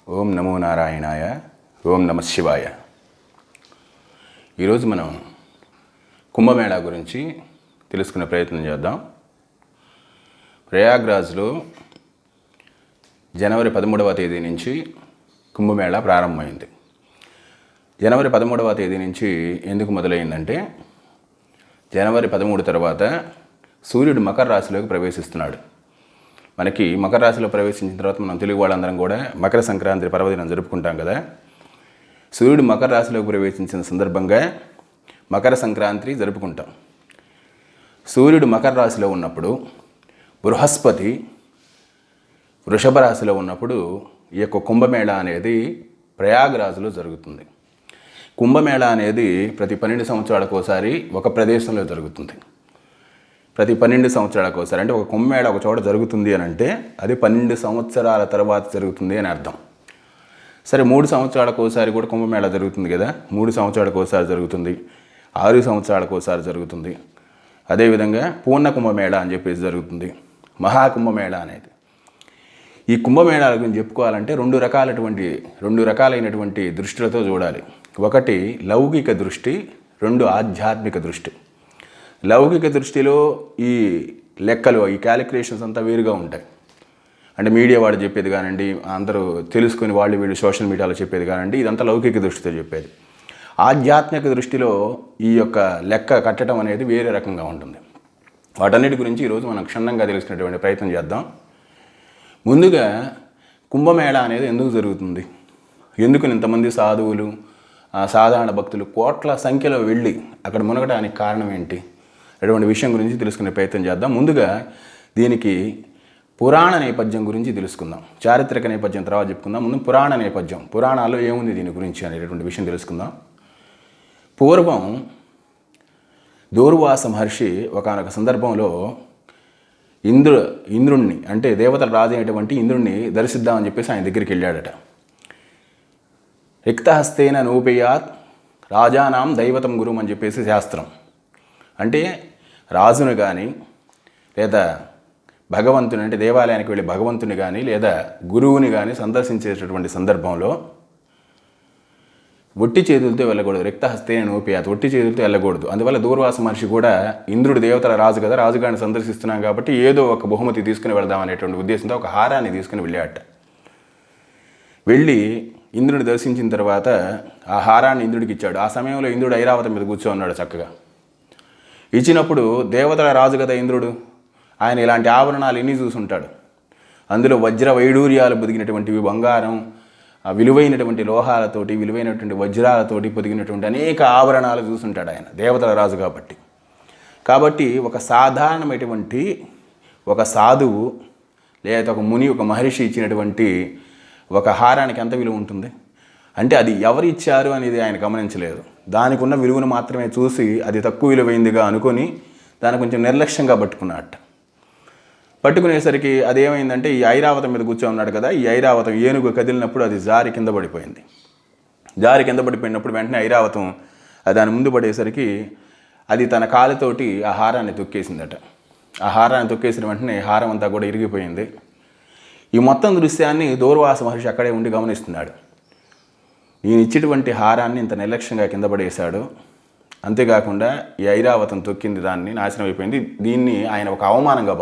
ఓం నమో నారాయణాయ. ఓం నమ శివాయ. ఈరోజు మనం కుంభమేళా గురించి తెలుసుకునే ప్రయత్నం చేద్దాం. ప్రయాగ్రాజ్లో జనవరి 13వ తేదీ నుంచి కుంభమేళా ప్రారంభమైంది. జనవరి 13వ తేదీ నుంచి ఎందుకు మొదలైందంటే, జనవరి 13 తర్వాత సూర్యుడు మకర రాశిలోకి ప్రవేశిస్తున్నాడు. మనకి మకర రాశిలో ప్రవేశించిన తర్వాత మనం తెలుగు వాళ్ళందరం కూడా మకర సంక్రాంతి పర్వదినం జరుపుకుంటాం కదా. సూర్యుడు మకర రాశిలోకి ప్రవేశించిన సందర్భంగా మకర సంక్రాంతి జరుపుకుంటాం. సూర్యుడు మకర రాశిలో ఉన్నప్పుడు, బృహస్పతి వృషభ రాశిలో ఉన్నప్పుడు ఈ యొక్క కుంభమేళా అనేది ప్రయాగ్రాజ్లో జరుగుతుంది. కుంభమేళా అనేది ప్రతి 12 సంవత్సరాలకు ఒకసారి ఒక ప్రదేశంలో జరుగుతుంది. ప్రతి 12 సంవత్సరాలకు ఒకసారి, అంటే ఒక కుంభమేళా ఒక చోట జరుగుతుంది అని అంటే అది 12 సంవత్సరాల తర్వాత జరుగుతుంది అని అర్థం. సరే, 3 సంవత్సరాలకు ఒకసారి కూడా కుంభమేళా జరుగుతుంది కదా. 3 సంవత్సరాలకు ఒకసారి జరుగుతుంది, 6 సంవత్సరాలకు ఒకసారి జరుగుతుంది. అదేవిధంగా పూర్ణ కుంభమేళా అని చెప్పేసి జరుగుతుంది, మహాకుంభమేళా అనేది. ఈ కుంభమేళాల గురించి చెప్పుకోవాలంటే రెండు రకాలైనటువంటి దృష్టిలతో చూడాలి. ఒకటి లౌకిక దృష్టి, 2 ఆధ్యాత్మిక దృష్టి. లౌకిక దృష్టిలో ఈ లెక్కలు, ఈ క్యాలిక్యులేషన్స్ అంతా వేరుగా ఉంటాయి. అంటే మీడియా వాడు చెప్పేది కానివ్వండి, అందరూ తెలుసుకొని వీళ్ళు సోషల్ మీడియాలో చెప్పేది కానివ్వండి, ఇదంతా లౌకిక దృష్టితో చెప్పేది. ఆధ్యాత్మిక దృష్టిలో ఈ యొక్క లెక్క కట్టడం అనేది వేరే రకంగా ఉంటుంది. వాటన్నిటి గురించి ఈరోజు మనం క్షుణ్ణంగా తెలుసుకునేటువంటి ప్రయత్నం చేద్దాం. ముందుగా కుంభమేళా అనేది ఎందుకు జరుగుతుంది, ఎందుకు ఇంతమంది సాధువులు, సాధారణ భక్తులు కోట్ల సంఖ్యలో వెళ్ళి అక్కడ మునగడానికి కారణం ఏంటి, అటువంటి విషయం గురించి తెలుసుకునే ప్రయత్నం చేద్దాం. ముందుగా దీనికి పురాణ నేపథ్యం గురించి తెలుసుకుందాం. చారిత్రక నేపథ్యం తర్వాత చెప్పుకుందాం. ముందు పురాణ నేపథ్యం, పురాణాల్లో ఏముంది దీని గురించి అనేటటువంటి విషయం తెలుసుకుందాం. పూర్వం దూర్వాస మహర్షి ఒకానొక సందర్భంలో ఇంద్రుణ్ణి, అంటే దేవతల రాజు అయినటువంటి ఇంద్రుణ్ణి దర్శిద్దామని చెప్పేసి ఆయన దగ్గరికి వెళ్ళాడట. రిక్తహస్తేన నూపేయాత్ రాజానాం దైవతం గురుం అని చెప్పేసి శాస్త్రం. అంటే రాజును కానీ, లేదా భగవంతుని, అంటే దేవాలయానికి వెళ్ళి భగవంతుని కానీ, లేదా గురువుని కానీ సందర్శించేటటువంటి సందర్భంలో ఒట్టి చేతులతో వెళ్ళకూడదు. రిక్తహస్తేన నూపేయాత్, ఒట్టి చేతులతో వెళ్ళకూడదు. అందువల్ల దూర్వాస మహర్షి కూడా, ఇంద్రుడు దేవతల రాజు కదా, రాజుగారిని సందర్శిస్తున్నాం కాబట్టి ఏదో ఒక బహుమతి తీసుకుని వెళదాం అనేటువంటి ఉద్దేశంతో ఒక హారాన్ని తీసుకుని వెళ్ళాడట. వెళ్ళి ఇంద్రుడిని దర్శించిన తర్వాత ఆ హారాన్ని ఇంద్రుడికి ఇచ్చాడు. ఆ సమయంలో ఇంద్రుడు ఐరావతం మీద కూర్చోన్నాడు చక్కగా. ఇచ్చినప్పుడు దేవతల రాజు కదా ఇంద్రుడు, ఆయన ఇలాంటి ఆభరణాలు ఎన్ని చూసుంటాడు. అందులో వజ్ర వైడూర్యాలు పొదిగినటువంటివి, బంగారం, విలువైనటువంటి లోహాలతోటి, విలువైనటువంటి వజ్రాలతోటి పొదిగినటువంటి అనేక ఆభరణాలు చూసుంటాడు ఆయన, దేవతల రాజు కాబట్టి ఒక సాధారణమైనటువంటి ఒక సాధువు లేదా ఒక ముని, ఒక మహర్షి ఇచ్చినటువంటి ఒక హారానికి ఎంత విలువ ఉంటుంది అంటే, అది ఎవరు ఇచ్చారు అనేది ఆయన గమనించలేదు. దానికి ఉన్న విలువను మాత్రమే చూసి అది తక్కువ విలువైందిగా అనుకొని దాన్ని కొంచెం నిర్లక్ష్యంగా పట్టుకునేసరికి అదేమైందంటే, ఈ ఐరావతం మీద కూర్చోన్నాడు కదా, ఈ ఐరావతం ఏనుగు కదిలినప్పుడు అది జారి కింద పడిపోయింది. కింద పడిపోయినప్పుడు వెంటనే ఐరావతం దాని ముందు పడేసరికి అది తన కాలుతోటి ఆ హారాన్ని తొక్కేసిందట. ఆ హారాన్ని తొక్కేసిన వెంటనే హారం అంతా కూడా ఇరిగిపోయింది. ఈ మొత్తం దృశ్యాన్ని దూర్వాస మహర్షి అక్కడే ఉండి గమనిస్తున్నాడు. ఈయన ఇచ్చేటువంటి హారాన్ని ఇంత నిర్లక్ష్యంగా కింద పడేశాడు. అంతేకాకుండా ఈ ఐరావతం తొక్కింది, దాన్ని నాశనం అయిపోయింది. దీన్ని ఆయన ఒక అవమానంగా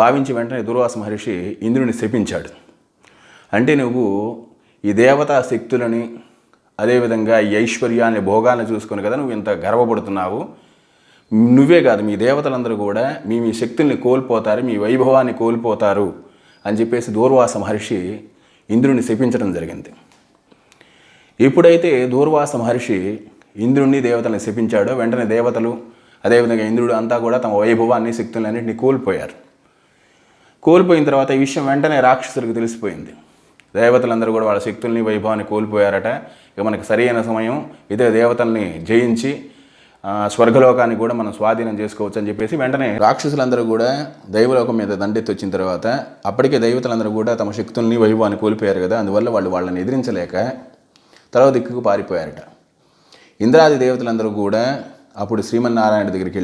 భావించి వెంటనే దూర్వాస మహర్షి ఇంద్రుని శపించాడు. అంటే నువ్వు ఈ దేవతా శక్తులని, అదేవిధంగా ఈ ఐశ్వర్యాన్ని, భోగాన్ని చూసుకొని కదా నువ్వు ఇంత గర్వపడుతున్నావు. నువ్వే కాదు, మీ దేవతలందరూ కూడా మీ శక్తుల్ని కోల్పోతారు, మీ వైభవాన్ని కోల్పోతారు అని చెప్పేసి దూర్వాస మహర్షి ఇంద్రుని శపించడం జరిగింది. ఎప్పుడైతే దూర్వాస మహర్షి ఇంద్రుణ్ణి, దేవతల్ని శపించాడో వెంటనే దేవతలు, అదేవిధంగా ఇంద్రుడు అంతా కూడా తమ వైభవాన్ని, శక్తులన్నింటినీ కోల్పోయిన తర్వాత ఈ విషయం వెంటనే రాక్షసులకు తెలిసిపోయింది. దేవతలందరూ కూడా వాళ్ళ శక్తుల్ని, వైభవాన్ని కోల్పోయారట. ఇక మనకు సరైన సమయం, ఇదే దేవతల్ని జయించి స్వర్గలోకాన్ని కూడా మనం స్వాధీనం చేసుకోవచ్చు అని చెప్పేసి వెంటనే రాక్షసులందరూ కూడా దైవలోకం మీద దండెత్తి వచ్చిన తర్వాత, అప్పటికే దేవతలందరూ కూడా తమ శక్తుల్ని, వైభవాన్ని కోల్పోయారు కదా, అందువల్ల వాళ్ళని ఎదిరించలేక తర్వాత దిక్కుకు పారిపోయారట. ఇంద్రాది దేవతలందరూ కూడా అప్పుడు శ్రీమన్నారాయణ దగ్గరికి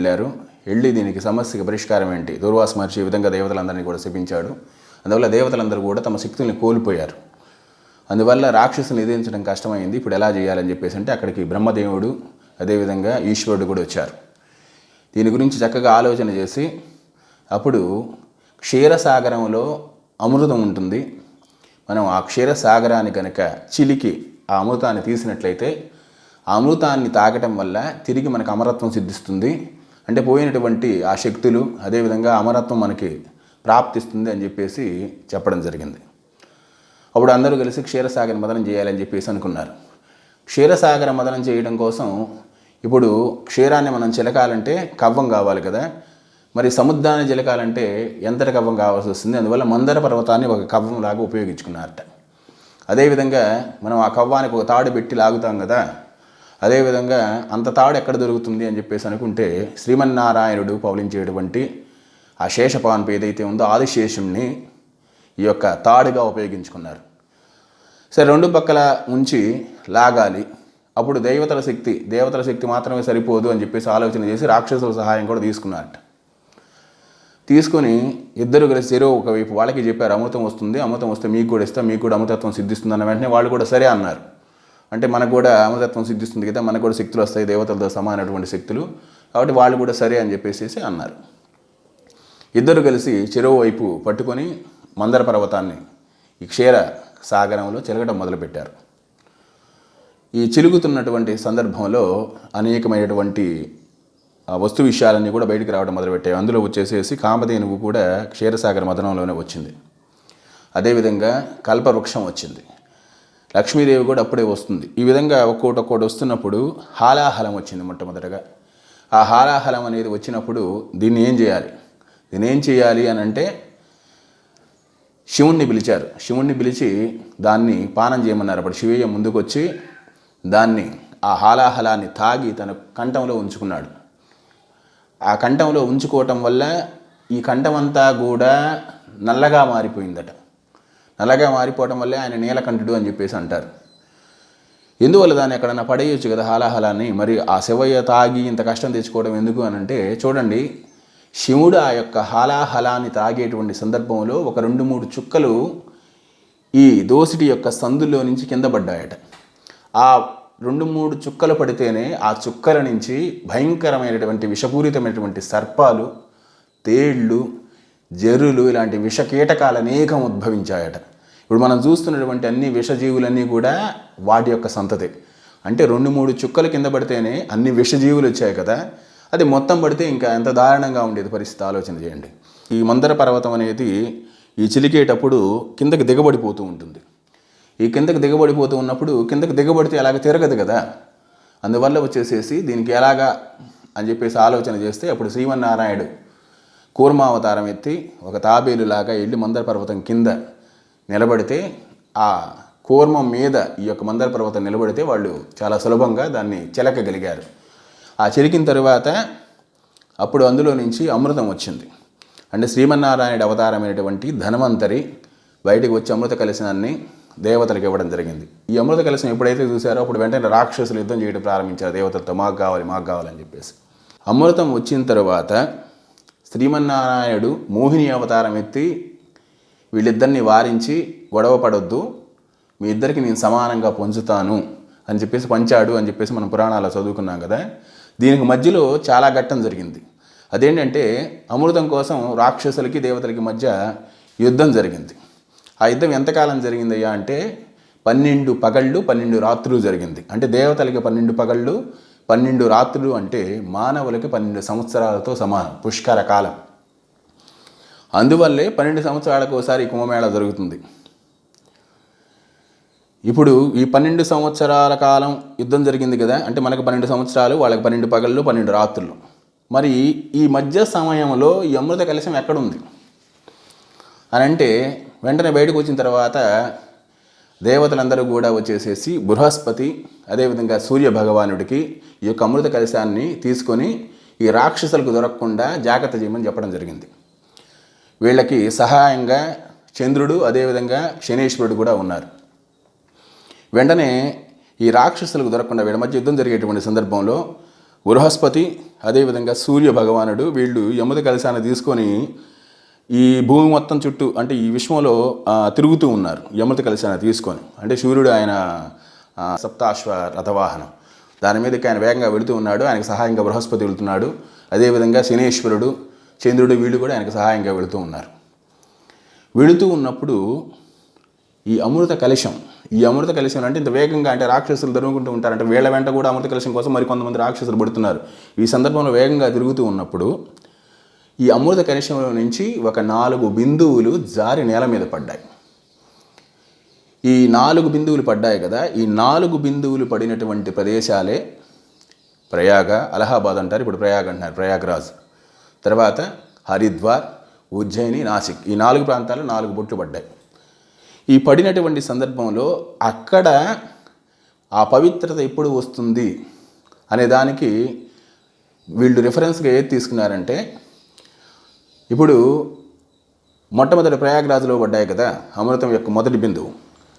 వెళ్ళి దీనికి సమస్యకి పరిష్కారం ఏంటి, దూర్వాస మహర్షి ఈ విధంగా దేవతలందరినీ కూడా శపించాడు, అందువల్ల దేవతలందరూ కూడా తమ శక్తుల్ని కోల్పోయారు. అందువల్ల రాక్షసుని ఎదిరించడం కష్టమైంది. ఇప్పుడు ఎలా చేయాలని చెప్పేసి అంటే అక్కడికి బ్రహ్మదేవుడు అదేవిధంగా ఈశ్వరుడు కూడా వచ్చారు. దీని గురించి చక్కగా ఆలోచన చేసి అప్పుడు క్షీరసాగరంలో అమృతం ఉంటుంది, మనం ఆ క్షీరసాగరాన్ని కనుక చిలికి ఆ అమృతాన్ని తీసినట్లయితే ఆ అమృతాన్ని తాగటం వల్ల తిరిగి మనకు అమరత్వం సిద్ధిస్తుంది, అంటే పోయినటువంటి ఆ శక్తులు అదేవిధంగా అమరత్వం మనకి ప్రాప్తిస్తుంది అని చెప్పేసి చెప్పడం జరిగింది. అప్పుడు అందరూ కలిసి క్షీరసాగర మదనం చేయాలని చెప్పేసి అనుకున్నారు. క్షీరసాగర మదనం చేయడం కోసం ఇప్పుడు క్షీరాన్ని మనం చిలకాలంటే కవ్వం కావాలి కదా, మరి సముద్రాన్ని చిలకాలంటే ఎంతటి కవ్వం కావాల్సి వస్తుంది. అందువల్ల మందర పర్వతాన్ని ఒక కవ్వంలాగా ఉపయోగించుకున్నారట. అదేవిధంగా మనం ఆ కవ్వానికి ఒక తాడు పెట్టి లాగుతాం కదా, అదేవిధంగా అంత తాడు ఎక్కడ దొరుకుతుంది అని చెప్పేసి అనుకుంటే శ్రీమన్నారాయణుడు పౌలించేటువంటి ఆ శేషపాన్పు ఏదైతే ఉందో ఆదిశేషుణ్ణి ఈ యొక్క తాడుగా ఉపయోగించుకున్నారు. సరే, రెండు పక్కల ఉంచి లాగాలి. అప్పుడు దేవతల శక్తి మాత్రమే సరిపోదు అని చెప్పేసి ఆలోచన చేసి రాక్షసుల సహాయం కూడా తీసుకున్నారట. తీసుకొని ఇద్దరు కలిసి చెరువు ఒకవైపు వాళ్ళకి చెప్పారు, అమృతం వస్తే మీకు కూడా ఇస్తాం, మీకు కూడా అమృతత్వం సిద్ధిస్తుంది అన్న వెంటనే వాళ్ళు కూడా సరే అన్నారు. అంటే మనకు కూడా అమృతత్వం సిద్ధిస్తుంది కదా, మనకు కూడా శక్తులు వస్తాయి, దేవతలతో సమానటువంటి శక్తులు, కాబట్టి వాళ్ళు కూడా సరే అని చెప్పేసి అన్నారు. ఇద్దరు కలిసి చెరువు వైపు పట్టుకొని మందర పర్వతాన్ని ఈ క్షీర సాగరంలో చిలకటం మొదలుపెట్టారు. ఈ చిలుగుతున్నటువంటి సందర్భంలో అనేకమైనటువంటి వస్తు విషయాలన్నీ కూడా బయటికి రావడం మొదలుపెట్టాయి. అందులో వచ్చేసేసి కామధేనువు కూడా క్షీరసాగర మదనంలోనే వచ్చింది. అదేవిధంగా కల్పవృక్షం వచ్చింది, లక్ష్మీదేవి కూడా అప్పుడే వస్తుంది. ఈ విధంగా ఒక్కోటి వస్తున్నప్పుడు హాలాహలం వచ్చింది మొట్టమొదటగా. ఆ హాలాహలం అనేది వచ్చినప్పుడు దీన్ని ఏం చేయాలి అని అంటే శివుణ్ణి పిలిచారు. శివుణ్ణి పిలిచి దాన్ని పానం చేయమన్నారు. అప్పుడు శివయ్య ముందుకు వచ్చి దాన్ని ఆ హాలాహలాన్ని తాగి తన కంఠంలో ఉంచుకున్నాడు. ఆ కంఠంలో ఉంచుకోవటం వల్ల ఈ కంఠమంతా కూడా నల్లగా మారిపోయిందట. నల్లగా మారిపోవటం వల్లే ఆయన నీలకంఠుడు అని చెప్పేసి అంటారు. ఎందువల్ల దాన్ని ఎక్కడన్నా పడేయచ్చు కదా హాలాహలాన్ని, మరి ఆ శివయ్య తాగి ఇంత కష్టం తెచ్చుకోవడం ఎందుకు అని అంటే చూడండి, శివుడు ఆ యొక్క హాలాహలాన్ని తాగేటువంటి సందర్భంలో ఒక 2-3 చుక్కలు ఈ దోసిటి యొక్క సందులో నుంచి కింద పడ్డాయట. ఆ 2-3 చుక్కలు పడితేనే ఆ చుక్కల నుంచి భయంకరమైనటువంటి విషపూరితమైనటువంటి సర్పాలు, తేళ్ళు, జర్రులు ఇలాంటి విషకీటకాలు అనేకం ఉద్భవించాయట. ఇప్పుడు మనం చూస్తున్నటువంటి అన్ని విషజీవులన్నీ కూడా వాటి యొక్క సంతతే. అంటే 2-3 చుక్కలు కింద పడితేనే అన్ని విషజీవులు వచ్చాయి కదా, అది మొత్తం పడితే ఇంకా ఎంత దారుణంగా ఉండేది పరిస్థితి ఆలోచన చేయండి. ఈ మందర పర్వతం అనేది ఈ చిలికేటప్పుడు కిందకి దిగబడిపోతూ ఉంటుంది. ఈ కిందకి దిగబడిపోతూ ఉన్నప్పుడు కిందకి దిగబడితే అలాగ తిరగదు కదా, అందువల్ల వచ్చేసేసి దీనికి ఎలాగా అని చెప్పేసి ఆలోచన చేస్తే అప్పుడు శ్రీమన్నారాయణుడు కూర్మావతారం ఎత్తి ఒక తాబేలులాగా వెళ్ళి మందర పర్వతం కింద నిలబడితే ఆ కూర్మం మీద ఈ యొక్క మందర పర్వతం నిలబడితే వాళ్ళు చాలా సులభంగా దాన్ని చిలకగలిగారు. ఆ చిలికిన తరువాత అప్పుడు అందులో నుంచి అమృతం వచ్చింది. అంటే శ్రీమన్నారాయణుడి అవతారమైనటువంటి ధన్వంతరి బయటకు వచ్చి అమృత కలశాన్ని దేవతలకు ఇవ్వడం జరిగింది. ఈ అమృత కలశం ఎప్పుడైతే చూశారో అప్పుడు వెంటనే రాక్షసులు యుద్ధం చేయడం ప్రారంభించారు దేవతలతో, మాకు కావాలని చెప్పేసి. అమృతం వచ్చిన తర్వాత శ్రీమన్నారాయణుడు మోహిని అవతారం ఎత్తి వీళ్ళిద్దరిని వారించి గొడవ పడొద్దు, మీ ఇద్దరికి నేను సమానంగా పంచుతాను అని చెప్పేసి పంచాడు అని చెప్పేసి మనం పురాణాల్లో చదువుకున్నాం కదా. దీనికి మధ్యలో చాలా ఘట్టం జరిగింది. అదేంటంటే అమృతం కోసం రాక్షసులకి దేవతలకి మధ్య యుద్ధం జరిగింది. ఆ యుద్ధం ఎంతకాలం జరిగిందయ్యా అంటే 12 పగళ్ళు 12 రాత్రులు జరిగింది. అంటే దేవతలకి 12 పగళ్ళు 12 రాత్రులు అంటే మానవులకి 12 సంవత్సరాలతో సమానం, పుష్కర కాలం. అందువల్లే 12 సంవత్సరాలకు ఒకసారి కుంభమేళా జరుగుతుంది. ఇప్పుడు ఈ 12 సంవత్సరాల కాలం యుద్ధం జరిగింది కదా, అంటే మనకు 12 సంవత్సరాలు, వాళ్ళకి 12 పగళ్ళు 12 రాత్రులు. మరి ఈ మధ్య సమయంలో ఈ అమృత కలశం ఎక్కడుంది అని అంటే వెంటనే బయటకు వచ్చిన తర్వాత దేవతలందరూ కూడా వచ్చేసేసి బృహస్పతి అదేవిధంగా సూర్య భగవానుడికి ఈ యొక్క అమృత కలశాన్ని తీసుకొని ఈ రాక్షసులకు దొరకకుండా జాగ్రత్త చేయమని చెప్పడం జరిగింది. వీళ్ళకి సహాయంగా చంద్రుడు అదేవిధంగా శనేశ్వరుడు కూడా ఉన్నారు. వెంటనే ఈ రాక్షసులకు దొరకకుండా వీళ్ళ మధ్య యుద్ధం జరిగేటువంటి సందర్భంలో బృహస్పతి అదేవిధంగా సూర్య భగవానుడు వీళ్ళు అమృత కలశాన్ని తీసుకొని ఈ భూమి మొత్తం చుట్టూ అంటే ఈ విశ్వంలో తిరుగుతూ ఉన్నారు ఈ అమృత కలశాన్ని తీసుకొని. అంటే సూర్యుడు ఆయన సప్తాశ్వ రథవాహనం దాని మీదకి ఆయన వేగంగా వెళుతూ ఉన్నాడు. ఆయనకు సహాయంగా బృహస్పతి వెళుతున్నాడు. అదేవిధంగా శనీశ్వరుడు, చంద్రుడు వీళ్ళు కూడా ఆయనకు సహాయంగా వెళుతూ ఉన్నారు. వెళుతూ ఉన్నప్పుడు ఈ అమృత కలశం అంటే ఇంత వేగంగా అంటే రాక్షసులు తిరుగుకుంటూ ఉంటారంటే వీళ్ళ వెంట కూడా అమృత కలశం కోసం మరి కొంతమంది రాక్షసులు పడుతున్నారు. ఈ సందర్భంలో వేగంగా తిరుగుతూ ఉన్నప్పుడు ఈ అమృత కలశంలో నుంచి ఒక 4 బిందువులు జారి నేల మీద పడ్డాయి. ఈ 4 బిందువులు పడ్డాయి కదా, ఈ 4 బిందువులు పడినటువంటి ప్రదేశాలే ప్రయాగ, అలహాబాద్ అంటారు, ఇప్పుడు ప్రయాగ అంటున్నారు, ప్రయాగ్రాజ్, తర్వాత హరిద్వార్, ఉజ్జయిని, నాసిక్. ఈ 4 ప్రాంతాలు 4 బొట్లు పడ్డాయి. ఈ పడినటువంటి సందర్భంలో అక్కడ ఆ పవిత్రత ఎప్పుడు వస్తుంది అనే దానికి వీళ్ళు రిఫరెన్స్గా ఏది తీసుకున్నారంటే, ఇప్పుడు మొట్టమొదటి ప్రయాగ్రాజ్లో పడ్డాయి కదా అమృతం యొక్క మొదటి బిందువు.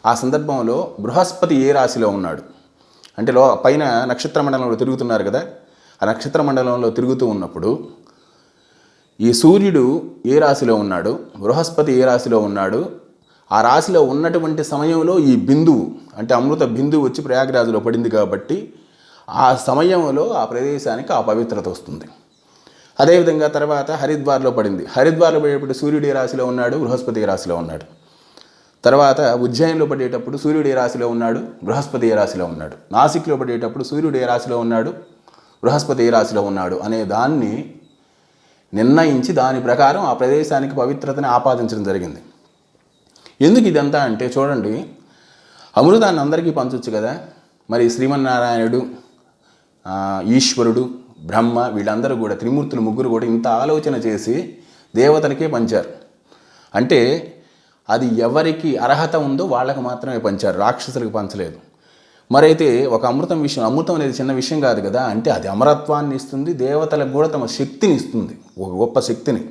ఆ సందర్భంలో బృహస్పతి ఏ రాశిలో ఉన్నాడు అంటే పైన నక్షత్ర మండలంలో తిరుగుతున్నారు కదా, ఆ నక్షత్ర మండలంలో తిరుగుతూ ఉన్నప్పుడు ఈ సూర్యుడు ఏ రాశిలో ఉన్నాడు, బృహస్పతి ఏ రాశిలో ఉన్నాడు, ఆ రాశిలో ఉన్నటువంటి సమయంలో ఈ బిందువు అంటే అమృత బిందువు వచ్చి ప్రయాగరాజులో పడింది కాబట్టి ఆ సమయంలో ఆ ప్రదేశానికి ఆ పవిత్రత వస్తుంది. అదేవిధంగా తర్వాత హరిద్వార్లో పడింది. హరిద్వార్లో పడేటప్పుడు సూర్యుడు ఏ రాశిలో ఉన్నాడు, బృహస్పతి ఏ రాశిలో ఉన్నాడు. తర్వాత ఉజ్జయిన్లో పడేటప్పుడు సూర్యుడు ఏ రాశిలో ఉన్నాడు, బృహస్పతి ఏ రాశిలో ఉన్నాడు. నాసిక్లో పడేటప్పుడు సూర్యుడు ఏ రాశిలో ఉన్నాడు, బృహస్పతి ఏ రాశిలో ఉన్నాడు అనే దాన్ని నిర్ణయించి దాని ప్రకారం ఆ ప్రదేశానికి పవిత్రతని ఆపాదించడం జరిగింది. ఎందుకు ఇదంతా అంటే చూడండి, అమృతాన్ని అందరికీ పంచవచ్చు కదా, మరి శ్రీమన్నారాయణుడు, ఈశ్వరుడు, బ్రహ్మ వీళ్ళందరూ కూడా త్రిమూర్తులు ముగ్గురు కూడా ఇంత ఆలోచన చేసి దేవతలకే పంచారు. అంటే అది ఎవరికి అర్హత ఉందో వాళ్ళకి మాత్రమే పంచారు, రాక్షసులకు పంచలేదు. మరైతే ఒక అమృతం అనేది చిన్న విషయం కాదు కదా, అంటే అది అమరత్వాన్ని ఇస్తుంది, దేవతలకు కూడా తమ శక్తిని ఇస్తుంది, ఒక గొప్ప శక్తిని,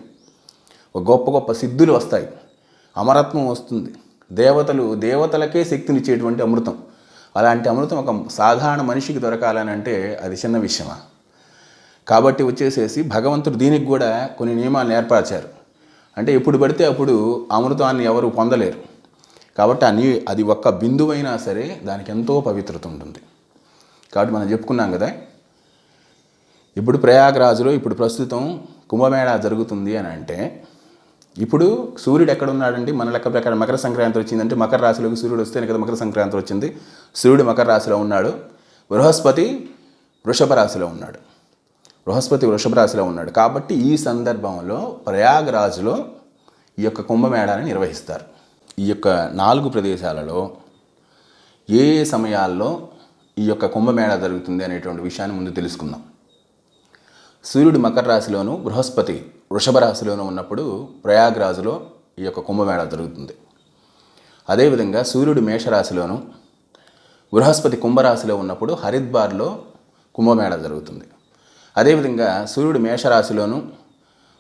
ఒక గొప్ప గొప్ప సిద్ధులు వస్తాయి, అమరత్వం వస్తుంది, దేవతలకే శక్తినిచ్చేటువంటి అమృతం. అలాంటి అమృతం ఒక సాధారణ మనిషికి దొరకాలని అంటే అది చిన్న విషయమా? కాబట్టి వచ్చేసేసి భగవంతుడు దీనికి కూడా కొన్ని నియమాలను ఏర్పరిచారు. అంటే ఎప్పుడు పడితే అప్పుడు అమృతాన్ని ఎవరు పొందలేరు. కాబట్టి అది ఒక్క బిందువైనా సరే దానికి ఎంతో పవిత్రత ఉంటుంది. కాబట్టి మనం చెప్పుకున్నాం కదా, ఇప్పుడు ప్రయాగరాజులో ఇప్పుడు ప్రస్తుతం కుంభమేళా జరుగుతుంది అని అంటే ఇప్పుడు సూర్యుడు ఎక్కడ ఉన్నాడండి? మన లెక్క ప్రకారం మకర సంక్రాంతి వచ్చిందంటే మకర రాశిలోకి సూర్యుడు వస్తేనే కదా మకర సంక్రాంతి వచ్చింది. సూర్యుడు మకర రాశిలో ఉన్నాడు, బృహస్పతి వృషభ రాశిలో ఉన్నాడు. కాబట్టి ఈ సందర్భంలో ప్రయాగరాజులో ఈ యొక్క కుంభమేళాని నిర్వహిస్తారు. ఈ యొక్క 4 ప్రదేశాలలో ఏ సమయాల్లో ఈ యొక్క కుంభమేళా జరుగుతుంది అనేటువంటి విషయాన్ని ముందు తెలుసుకుందాం. సూర్యుడు మకర రాశిలోను, బృహస్పతి వృషభ రాశిలోనూ ఉన్నప్పుడు ప్రయాగరాజులో ఈ యొక్క కుంభమేళా జరుగుతుంది. అదేవిధంగా సూర్యుడు మేషరాశిలోను, బృహస్పతి కుంభరాశిలో ఉన్నప్పుడు హరిద్వార్లో కుంభమేళా జరుగుతుంది. అదేవిధంగా సూర్యుడు మేషరాశిలోను,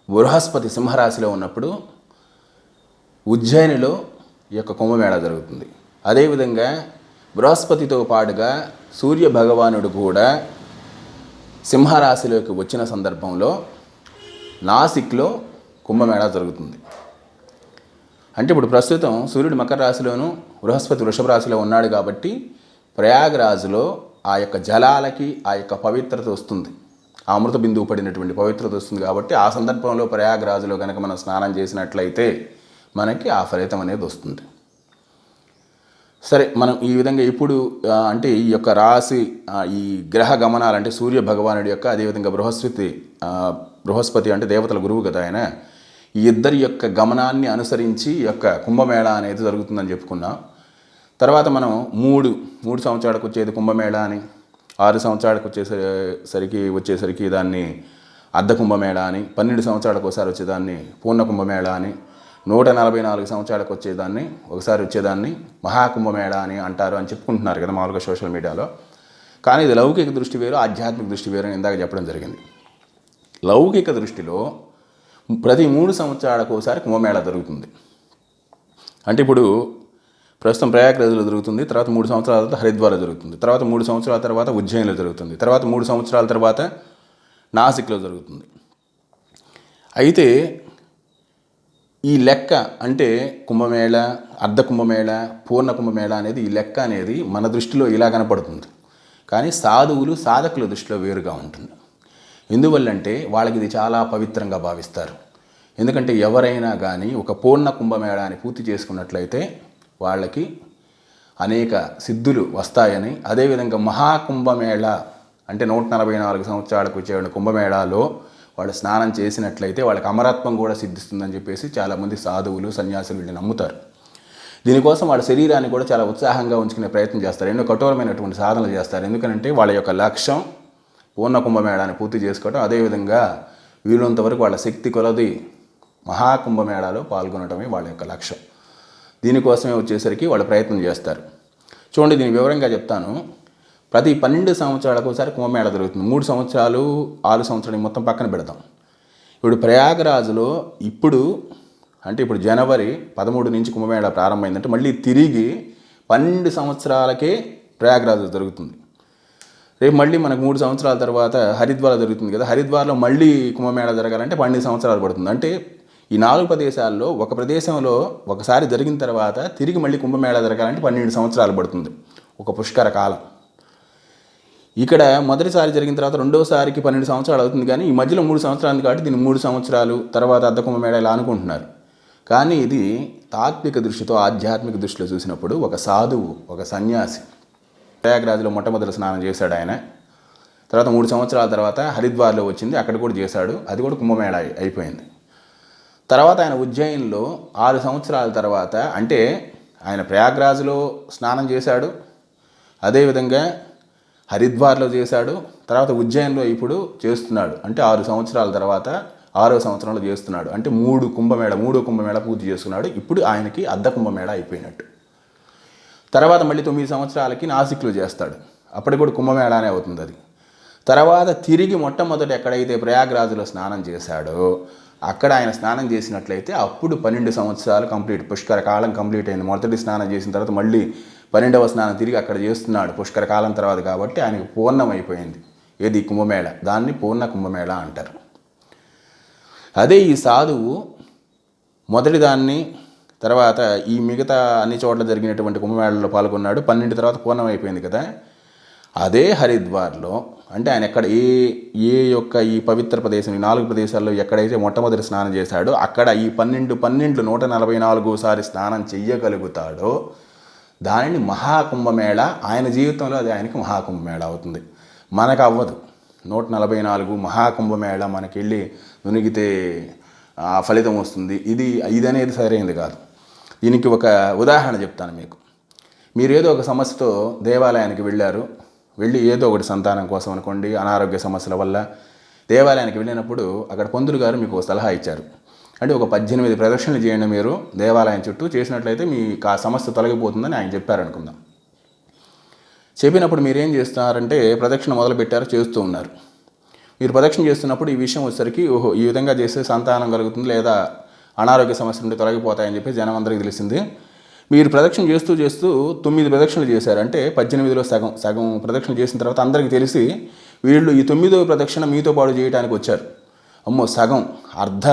బృహస్పతి సింహరాశిలో ఉన్నప్పుడు ఉజ్జయినిలో ఈ యొక్క కుంభమేళా జరుగుతుంది. అదేవిధంగా బృహస్పతితో పాటుగా సూర్య భగవానుడు కూడా సింహరాశిలోకి వచ్చిన సందర్భంలో నాసిక్లో కుంభమేళా జరుగుతుంది. అంటే ఇప్పుడు ప్రస్తుతం సూర్యుడు మకర రాశిలోను, బృహస్పతి వృషభ రాశిలో ఉన్నాడు కాబట్టి ప్రయాగరాజులో ఆ యొక్క జలాలకి ఆ యొక్క పవిత్రత వస్తుంది, ఆ అమృత బిందువు పడినటువంటి పవిత్రత వస్తుంది. కాబట్టి ఆ సందర్భంలో ప్రయాగరాజులో కనుక మనం స్నానం చేసినట్లయితే మనకి ఆ ఫలితం అనేది వస్తుంది. సరే, మనం ఈ విధంగా ఇప్పుడు అంటే ఈ యొక్క రాశి ఈ గ్రహ గమనాలు అంటే సూర్య భగవానుడి యొక్క, అదేవిధంగా బృహస్పతి అంటే దేవతల గురువు కదా ఆయన, ఈ ఇద్దరి యొక్క గమనాన్ని అనుసరించి ఈ యొక్క కుంభమేళా అనేది జరుగుతుందని చెప్పుకున్నాం. తర్వాత మనం మూడు సంవత్సరాలకు వచ్చేది కుంభమేళా అని, 6 సంవత్సరాలకు వచ్చేసరికి దాన్ని అర్ధ కుంభమేళా అని, 12 సంవత్సరాలకు ఒకసారి వచ్చేదాన్ని పూర్ణ కుంభమేళా అని, 144 సంవత్సరాలకు వచ్చేదాన్ని మహాకుంభమేళా అని అంటారు అని చెప్పుకుంటున్నారు కదా మామూలుగా సోషల్ మీడియాలో. కానీ ఇది లౌకిక దృష్టి వేరు, ఆధ్యాత్మిక దృష్టి వేరు అని ఇందాక చెప్పడం జరిగింది. లౌకిక దృష్టిలో ప్రతి 3 సంవత్సరాలకు ఒకసారి కుంభమేళా జరుగుతుంది. అంటే ఇప్పుడు ప్రస్తుతం ప్రయాగరాజ్లో జరుగుతుంది, తర్వాత 3 సంవత్సరాల తర్వాత హరిద్వార్లో జరుగుతుంది, తర్వాత 3 సంవత్సరాల తర్వాత ఉజ్జయిన్లో జరుగుతుంది, తర్వాత 3 సంవత్సరాల తర్వాత నాసిక్లో జరుగుతుంది. అయితే ఈ లెక్క అంటే కుంభమేళ, అర్ధ కుంభమేళ, పూర్ణ కుంభమేళ అనేది ఈ లెక్క అనేది మన దృష్టిలో ఇలా కనపడుతుంది. కానీ సాధువులు సాధకుల దృష్టిలో వేరుగా ఉంటుంది. ఎందువల్లంటే వాళ్ళకి ఇది చాలా పవిత్రంగా భావిస్తారు. ఎందుకంటే ఎవరైనా కానీ ఒక పూర్ణ కుంభమేళాన్ని పూర్తి చేసుకున్నట్లయితే వాళ్ళకి అనేక సిద్ధులు వస్తాయని, అదేవిధంగా మహాకుంభమేళ అంటే 144 సంవత్సరాలకు వచ్చే కుంభమేళాలో వాళ్ళు స్నానం చేసినట్లయితే వాళ్ళకి అమరత్వం కూడా సిద్ధిస్తుందని చెప్పేసి చాలామంది సాధువులు సన్యాసులు వీళ్ళని నమ్ముతారు. దీనికోసం వాళ్ళ శరీరాన్ని కూడా చాలా ఉత్సాహంగా ఉంచుకునే ప్రయత్నం చేస్తారు. ఎన్నో కఠోరమైనటువంటి సాధనలు చేస్తారు. ఎందుకంటే వాళ్ళ యొక్క లక్ష్యం పూర్ణ కుంభమేళాన్ని పూర్తి చేసుకోవడం, అదేవిధంగా వీలున్నంత వరకు వాళ్ళ శక్తి కొలది మహాకుంభమేళాలో పాల్గొనడమే వాళ్ళ యొక్క లక్ష్యం. దీనికోసమే వచ్చేసరికి వాళ్ళు ప్రయత్నం చేస్తారు. చూడండి, దీని వివరంగా చెప్తాను. ప్రతి 12 సంవత్సరాలకు ఒకసారి కుంభమేళ జరుగుతుంది. 3 సంవత్సరాలు 6 సంవత్సరాలు మొత్తం పక్కన పెడతాం. ఇప్పుడు ప్రయాగరాజులో ఇప్పుడు జనవరి 13 నుంచి కుంభమేళ ప్రారంభమైందంటే మళ్ళీ తిరిగి 12 సంవత్సరాలకే ప్రయాగరాజు జరుగుతుంది. రేపు మళ్ళీ మనకు 3 సంవత్సరాల తర్వాత హరిద్వార్ జరుగుతుంది కదా, హరిద్వార్లో మళ్ళీ కుంభమేళ జరగాలంటే 12 సంవత్సరాలు పడుతుంది. అంటే ఈ 4 ప్రదేశాల్లో ఒక ప్రదేశంలో ఒకసారి జరిగిన తర్వాత తిరిగి మళ్ళీ కుంభమేళ జరగాలంటే 12 సంవత్సరాలు పడుతుంది, ఒక పుష్కర కాలం. ఇక్కడ మొదటిసారి జరిగిన తర్వాత రెండోసారికి 12 సంవత్సరాలు అవుతుంది. కానీ ఈ మధ్యలో 3 సంవత్సరాలు కాబట్టి దీన్ని 3 సంవత్సరాలు తర్వాత అర్ధ కుంభమేళ ఇలా అనుకుంటున్నారు. కానీ ఇది తాత్విక దృష్టితో ఆధ్యాత్మిక దృష్టిలో చూసినప్పుడు ఒక సాధువు, ఒక సన్యాసి ప్రయాగరాజులో మొట్టమొదటి స్నానం చేశాడు ఆయన. తర్వాత 3 సంవత్సరాల తర్వాత హరిద్వార్లో వచ్చింది, అక్కడ కూడా చేశాడు, అది కూడా కుంభమేళ అయిపోయింది. తర్వాత ఆయన ఉజ్జయిన్లో 6 సంవత్సరాల తర్వాత, అంటే ఆయన ప్రయాగరాజులో స్నానం చేశాడు, అదేవిధంగా హరిద్వార్లో చేశాడు, తర్వాత ఉజ్జయిన్లో ఇప్పుడు చేస్తున్నాడు. అంటే 6 సంవత్సరాల తర్వాత 6వ సంవత్సరంలో చేస్తున్నాడు. అంటే 3 కుంభమేళ పూర్తి చేసుకున్నాడు. ఇప్పుడు ఆయనకి అర్ధ కుంభమేళ అయిపోయినట్టు. తర్వాత మళ్ళీ 9 సంవత్సరాలకి నాసిక్లో చేస్తాడు, అప్పటికి కూడా కుంభమేళానే అవుతుంది అది. తర్వాత తిరిగి మొట్టమొదటి ఎక్కడైతే ప్రయాగరాజులో స్నానం చేశాడో అక్కడ ఆయన స్నానం చేసినట్లయితే అప్పుడు 12 సంవత్సరాలు కంప్లీట్, పుష్కర కాలం కంప్లీట్ అయింది. మొదటి స్నానం చేసిన తర్వాత మళ్ళీ 12వ స్నానం తిరిగి అక్కడ చేస్తున్నాడు పుష్కర కాలం తర్వాత, కాబట్టి ఆయనకు పూర్ణమైపోయింది ఏది కుంభమేళ. దాన్ని పూర్ణ కుంభమేళ అంటారు. అదే ఈ సాధువు మొదటి దాన్ని తర్వాత ఈ మిగతా అన్ని చోట్ల జరిగినటువంటి కుంభమేళలో పాల్గొన్నాడు. 12 తర్వాత పూర్ణమైపోయింది కదా. అదే హరిద్వార్లో అంటే ఆయన ఎక్కడ ఏ యొక్క ఈ పవిత్ర ప్రదేశం, ఈ 4 ప్రదేశాల్లో ఎక్కడైతే మొట్టమొదటి స్నానం చేశాడో అక్కడ ఈ 12 144 సారి స్నానం చెయ్యగలుగుతాడో దానిని మహాకుంభమేళ, ఆయన జీవితంలో అది ఆయనకి మహాకుంభమేళ అవుతుంది. మనకు అవ్వదు. 144 మహాకుంభమేళ మనకి వెళ్ళి మునిగితే ఆ ఫలితం వస్తుంది, ఇది అనేది సరైనది కాదు. దీనికి ఒక ఉదాహరణ చెప్తాను మీకు. మీరు ఏదో ఒక సమస్యతో దేవాలయానికి వెళ్ళి ఏదో ఒకటి సంతానం కోసం అనుకోండి, అనారోగ్య సమస్యల వల్ల దేవాలయానికి వెళ్ళినప్పుడు అక్కడ పంతులు గారు మీకు ఒక సలహా ఇచ్చారు. అంటే ఒక 18 ప్రదక్షిణలు చేయండి మీరు దేవాలయం చుట్టూ, చేసినట్లయితే మీకు ఆ సమస్య తొలగిపోతుందని ఆయన చెప్పారనుకుందాం. చెప్పినప్పుడు మీరేం చేస్తున్నారంటే ప్రదక్షిణ మొదలుపెట్టారు, చేస్తూ ఉన్నారు. మీరు ప్రదక్షిణ చేస్తున్నప్పుడు ఈ విషయం వచ్చేసరికి ఓహో ఈ విధంగా చేస్తే సంతానం కలుగుతుంది లేదా అనారోగ్య సమస్యలు ఉంటే తొలగిపోతాయని చెప్పి జనం అందరికీ తెలిసింది. మీరు ప్రదక్షిణ చేస్తూ 9 ప్రదక్షిణలు చేశారు. అంటే 18లో సగం ప్రదక్షిణ చేసిన తర్వాత అందరికీ తెలిసి వీళ్ళు ఈ 9వ ప్రదక్షిణ మీతో పాటు చేయడానికి వచ్చారు. అమ్మో సగం అర్ధ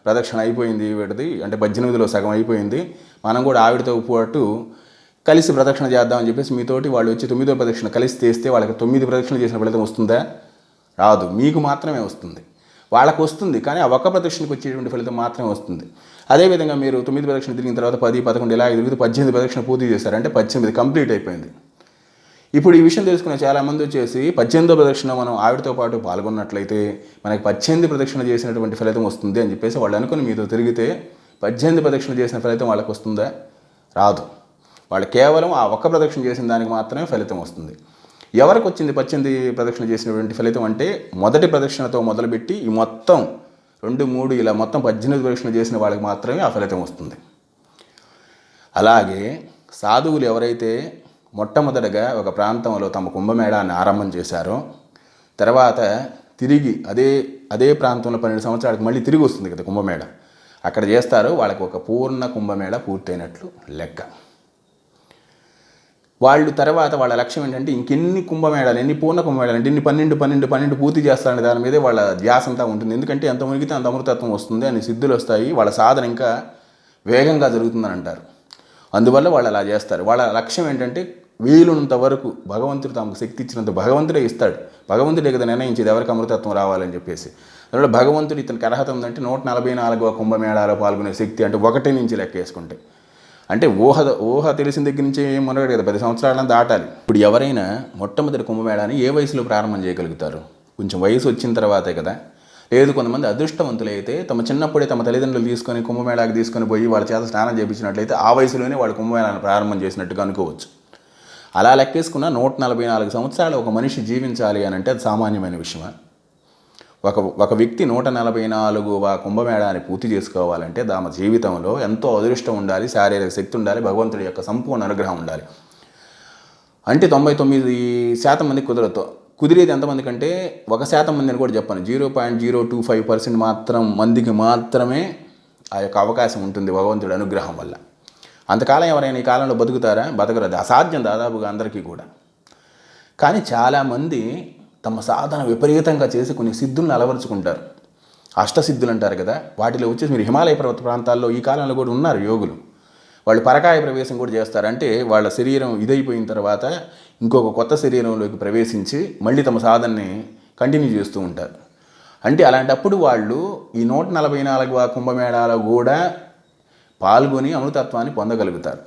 ప్రదక్షిణ అయిపోయింది వీటిది, అంటే 18లో సగం అయిపోయింది, మనం కూడా ఆవిడతో పాటు కలిసి ప్రదక్షిణ చేద్దామని చెప్పేసి మీతోటి వాళ్ళు వచ్చి 9వ ప్రదక్షిణ కలిసి చేస్తే వాళ్ళకి 9 ప్రదక్షిణ చేసిన ఫలితం వస్తుందా? రాదు. మీకు మాత్రమే వస్తుంది. వాళ్ళకు వస్తుంది కానీ ఆ ఒక్క ప్రదక్షిణకు వచ్చేటువంటి ఫలితం మాత్రమే వస్తుంది. అదేవిధంగా మీరు 9 ప్రదక్షిణ తిరిగిన తర్వాత 10, 11 ఇలా 18 ప్రదక్షిణ పూర్తి చేశారు. అంటే 18 కంప్లీట్ అయిపోయింది. ఇప్పుడు ఈ విషయం తెలుసుకునే చాలామంది వచ్చేసి 18వ ప్రదక్షిణ మనం ఆవిడతో పాటు పాల్గొన్నట్లయితే మనకి 18 ప్రదక్షిణ చేసినటువంటి ఫలితం వస్తుంది అని చెప్పేసి వాళ్ళు అనుకుని మీతో తిరిగితే 18 ప్రదక్షిణ చేసిన ఫలితం వాళ్ళకి వస్తుందా? రాదు. వాళ్ళు కేవలం ఆ ఒక్క ప్రదక్షిణ చేసిన దానికి మాత్రమే ఫలితం వస్తుంది. ఎవరికి వచ్చింది 18 ప్రదక్షిణ చేసినటువంటి ఫలితం అంటే మొదటి ప్రదక్షిణతో మొదలుపెట్టి ఈ మొత్తం 2, 3 ఇలా మొత్తం 18 ప్రదక్షిణ చేసిన వాళ్ళకి మాత్రమే ఆ ఫలితం వస్తుంది. అలాగే సాధువులు ఎవరైతే మొట్టమొదటగా ఒక ప్రాంతంలో తమ కుంభమేళాన్ని ఆరంభం చేశారో తర్వాత తిరిగి అదే ప్రాంతంలో 12 సంవత్సరాలకు మళ్ళీ తిరిగి వస్తుంది కదా కుంభమేళ, అక్కడ చేస్తారో వాళ్ళకి ఒక పూర్ణ కుంభమేళ పూర్తయినట్లు లెక్క. వాళ్ళు తర్వాత వాళ్ళ లక్ష్యం ఏంటంటే ఇంకెన్ని కుంభమేళాలు, ఎన్ని పూర్ణ కుంభమేళాలు అంటే ఇన్ని 12 పూర్తి చేస్తారనే దాని మీదే వాళ్ళ ధ్యాస అంతా ఉంటుంది. ఎందుకంటే ఎంత మునిగితే అంత అమృతత్వం వస్తుంది, అని సిద్ధులు వస్తాయి, వాళ్ళ సాధన ఇంకా వేగంగా జరుగుతుందని అంటారు. అందువల్ల వాళ్ళు అలా చేస్తారు. వాళ్ళ లక్ష్యం ఏంటంటే వీలున్నంత వరకు భగవంతుడు తమకు శక్తి ఇచ్చినంత భగవంతుడే ఇస్తాడు. భగవంతుడే కదా నిర్ణయించేది ఎవరికి అమృతత్వం రావాలని చెప్పేసి. అందువల్ల భగవంతుడు ఇతనికి అర్హత ఉందంటే 144వ కుంభమేళాలో పాల్గొనే శక్తి అంటే 1 నుంచి లెక్కేసుకుంటే, అంటే ఊహ తెలిసిన దగ్గర నుంచి ఏం మొదలడు కదా, 10 సంవత్సరాలను దాటాలి. ఇప్పుడు ఎవరైనా మొట్టమొదటి కుంభమేళాని ఏ వయసులో ప్రారంభం చేయగలుగుతారు? కొంచెం వయసు వచ్చిన తర్వాతే కదా. లేదు, కొంతమంది అదృష్టవంతులైతే తమ చిన్నప్పుడే తమ తల్లిదండ్రులు తీసుకొని కుంభమేళాకి తీసుకొని పోయి వాళ్ళ చేత స్నానం చేయించినట్లయితే ఆ వయసులోనే వాళ్ళు కుంభమేళాన్ని ప్రారంభం చేసినట్టుగా అనుకోవచ్చు. అలా లెక్కేసుకున్న 144 సంవత్సరాలు ఒక మనిషి జీవించాలి అని అంటే అది సామాన్యమైన విషయమా? ఒక వ్యక్తి 144వ కుంభమేళాన్ని పూర్తి చేసుకోవాలంటే తమ జీవితంలో ఎంతో అదృష్టం ఉండాలి, శారీరక శక్తి ఉండాలి, భగవంతుడి యొక్క సంపూర్ణ అనుగ్రహం ఉండాలి. అంటే 99% మంది కుదరదు. కుదిరేది ఎంతమంది కంటే 1% మంది అని కూడా చెప్పాను. 0.025% మందికి మాత్రమే ఆ యొక్క అవకాశం ఉంటుంది భగవంతుడి అనుగ్రహం వల్ల. అంతకాలం ఎవరైనా ఈ కాలంలో బతుకుతారా? బతకరు. అది అసాధ్యం దాదాపుగా అందరికీ కూడా. కానీ చాలామంది తమ సాధన విపరీతంగా చేసి కొన్ని సిద్ధులను అలవరుచుకుంటారు. అష్టసిద్ధులు అంటారు కదా, వాటిలో వచ్చేసి మీరు హిమాలయ పర్వత ప్రాంతాల్లో ఈ కాలంలో కూడా ఉన్నారు యోగులు. వాళ్ళు పరకాయ ప్రవేశం కూడా చేస్తారు. అంటే వాళ్ళ శరీరం ఇదైపోయిన తర్వాత ఇంకొక కొత్త శరీరంలోకి ప్రవేశించి మళ్ళీ తమ సాధనని కంటిన్యూ చేస్తూ ఉంటారు. అంటే అలాంటప్పుడు వాళ్ళు ఈ 144వ కుంభమేళాలో కూడా పాల్గొని అమృతత్వాన్ని పొందగలుగుతారు.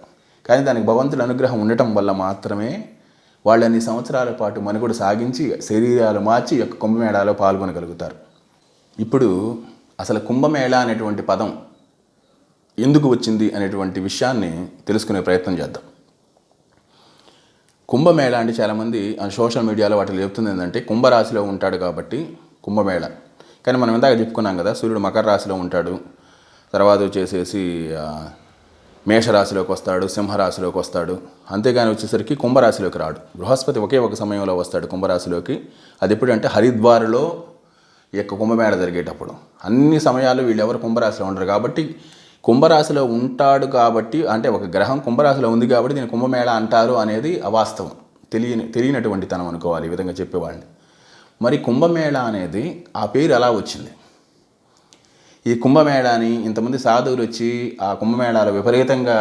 కానీ దానికి భగవంతుడి అనుగ్రహం ఉండటం వల్ల మాత్రమే వాళ్ళు అన్ని సంవత్సరాల పాటు మనుగడ సాగించి శరీరాలు మార్చి ఈ యొక్క కుంభమేళాలో పాల్గొనగలుగుతారు. ఇప్పుడు అసలు కుంభమేళా అనేటువంటి పదం ఎందుకు వచ్చింది అనేటువంటి విషయాన్ని తెలుసుకునే ప్రయత్నం చేద్దాం. కుంభమేళా అంటే చాలామంది సోషల్ మీడియాలో వాటిలో చెప్తుంది ఏంటంటే కుంభరాశిలో ఉంటాడు కాబట్టి కుంభమేళా. కానీ మనం ఇందాక చెప్పుకున్నాం కదా, సూర్యుడు మకర రాశిలో ఉంటాడు, తర్వాత వచ్చేసేసి మేషరాశిలోకి వస్తాడు, సింహరాశిలోకి వస్తాడు. అంతేగాని వచ్చేసరికి కుంభరాశిలోకి రాడు. బృహస్పతి ఒకే ఒక సమయంలో వస్తాడు కుంభరాశిలోకి. అది ఎప్పుడంటే హరిద్వార్లో ఈ యొక్క కుంభమేళ జరిగేటప్పుడు. అన్ని సమయాలు వీళ్ళెవరు కుంభరాశిలో ఉండరు కాబట్టి కుంభరాశిలో ఉంటాడు కాబట్టి, అంటే ఒక గ్రహం కుంభరాశిలో ఉంది కాబట్టి దీన్ని కుంభమేళ అంటారు అనేది అవాస్తవం, తెలియనటువంటి తనం అనుకోవాలి ఈ విధంగా చెప్పేవాళ్ళని. మరి కుంభమేళ అనేది ఆ పేరు ఎలా వచ్చింది? ఈ కుంభమేళాని ఇంతమంది సాధువులు వచ్చి ఆ కుంభమేళాలో విపరీతంగా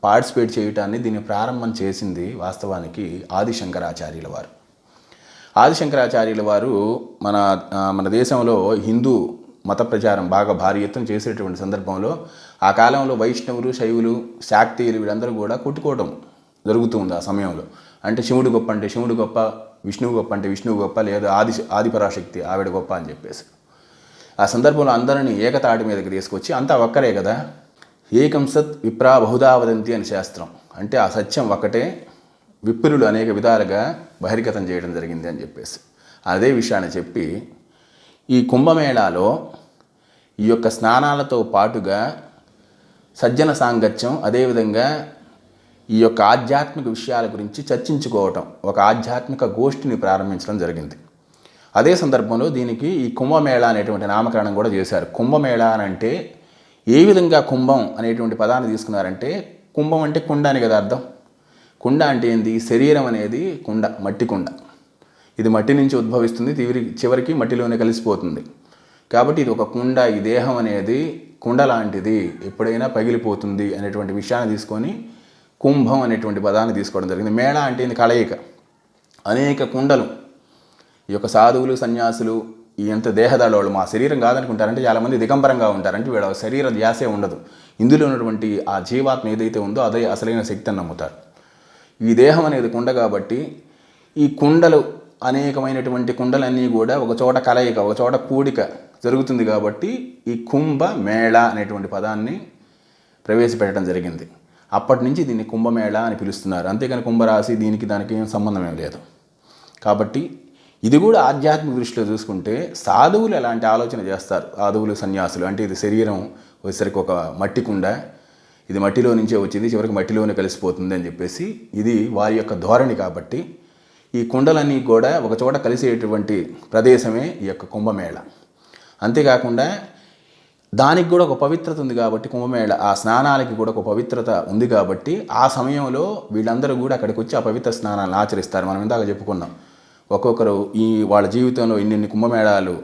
పార్టిసిపేట్ చేయటాన్ని, దీన్ని ప్రారంభం చేసింది వాస్తవానికి ఆదిశంకరాచార్యుల వారు. ఆదిశంకరాచార్యుల వారు మన దేశంలో హిందూ మత ప్రచారం బాగా భారీ ఎత్తున చేసేటువంటి సందర్భంలో ఆ కాలంలో వైష్ణవులు, శైవులు, శాక్తీయులు వీళ్ళందరూ కూడా కొట్టుకోవడం జరుగుతూ ఉంది ఆ సమయంలో. అంటే శివుడు గొప్ప అంటే శివుడు గొప్ప, విష్ణువు గొప్ప అంటే విష్ణువు గొప్ప, లేదా ఆదిపరాశక్తి ఆవిడ గొప్ప అని చెప్పేసి ఆ సందర్భంలో అందరినీ ఏకతాటి మీదకి తీసుకొచ్చి అంతా ఒక్కరే కదా, ఏకం సత్ విప్రా బహుదా వదంతి అని శాస్త్రం. అంటే ఆ సత్యం ఒక్కటే, విప్రులు అనేక విధాలుగా బహిర్గతం చేయడం జరిగింది అని చెప్పేసి అదే విషయాన్ని చెప్పి ఈ కుంభమేళాలో ఈ యొక్క స్నానాలతో పాటుగా సజ్జన సాంగత్యం, అదేవిధంగా ఈ యొక్క ఆధ్యాత్మిక విషయాల గురించి చర్చించుకోవటం, ఒక ఆధ్యాత్మిక గోష్ఠిని ప్రారంభించడం జరిగింది. అదే సందర్భంలో దీనికి ఈ కుంభమేళా అనేటువంటి నామకరణం కూడా చేశారు. కుంభమేళా అని అంటే ఏ విధంగా కుంభం అనేటువంటి పదాన్ని తీసుకున్నారంటే, కుంభం అంటే కుండ అని కదా అర్థం. కుండ అంటే ఏంది? శరీరం అనేది కుండ, మట్టి కుండ. ఇది మట్టి నుంచి ఉద్భవిస్తుంది, చివరికి మట్టిలోనే కలిసిపోతుంది. కాబట్టి ఇది ఒక కుండ, ఈ దేహం అనేది కుండ లాంటిది, ఎప్పుడైనా పగిలిపోతుంది అనేటువంటి విషయాన్ని తీసుకొని కుంభం అనేటువంటి పదాన్ని తీసుకోవడం జరిగింది. మేళ అంటే ఇది కలయిక, అనేక కుండలు. ఈ యొక్క సాధువులు, సన్యాసులు ఎంత దేహదాళ్ళు మా శరీరం కాదనుకుంటారంటే చాలామంది దిగంబరంగా ఉంటారంటే వీళ్ళ శరీర ధ్యాసే ఉండదు. ఇందులో ఉన్నటువంటి ఆ జీవాత్మ ఏదైతే ఉందో అదే అసలైన శక్తి అని నమ్ముతారు. ఈ దేహం అనేది కుండ కాబట్టి ఈ కుండలు, అనేకమైనటువంటి కుండలన్నీ కూడా ఒక చోట కలయిక, ఒక చోట కూడిక జరుగుతుంది కాబట్టి ఈ కుంభమేళ అనేటువంటి పదాన్ని ప్రవేశపెట్టడం జరిగింది. అప్పటి నుంచి దీన్ని కుంభమేళ అని పిలుస్తున్నారు. అంతేకాని కుంభరాశి దీనికి దానికి ఏం సంబంధం ఏం లేదు. కాబట్టి ఇది కూడా ఆధ్యాత్మిక దృష్టిలో చూసుకుంటే సాధువులు ఎలాంటి ఆలోచన చేస్తారు, సాధువులు, సన్యాసులు అంటే ఇది శరీరం వచ్చేసరికి ఒక మట్టి కుండ, ఇది మట్టిలో నుంచే వచ్చింది, చివరికి మట్టిలోనే కలిసిపోతుంది అని చెప్పేసి ఇది వారి యొక్క ధోరణి. కాబట్టి ఈ కుండలన్నీ కూడా ఒక చోట కలిసేటువంటి ప్రదేశమే ఈ యొక్క కుంభమేళ. అంతేకాకుండా దానికి కూడా ఒక పవిత్రత ఉంది కాబట్టి కుంభమేళ ఆ స్నానాలకి కూడా ఒక పవిత్రత ఉంది కాబట్టి ఆ సమయంలో వీళ్ళందరూ కూడా అక్కడికి వచ్చి ఆ పవిత్ర స్నానాలను ఆచరిస్తారు. మనం ఇందాక చెప్పుకున్నాం, ఒక్కొక్కరు వాళ్ళ జీవితంలో ఇన్ని కుంభమేళాలు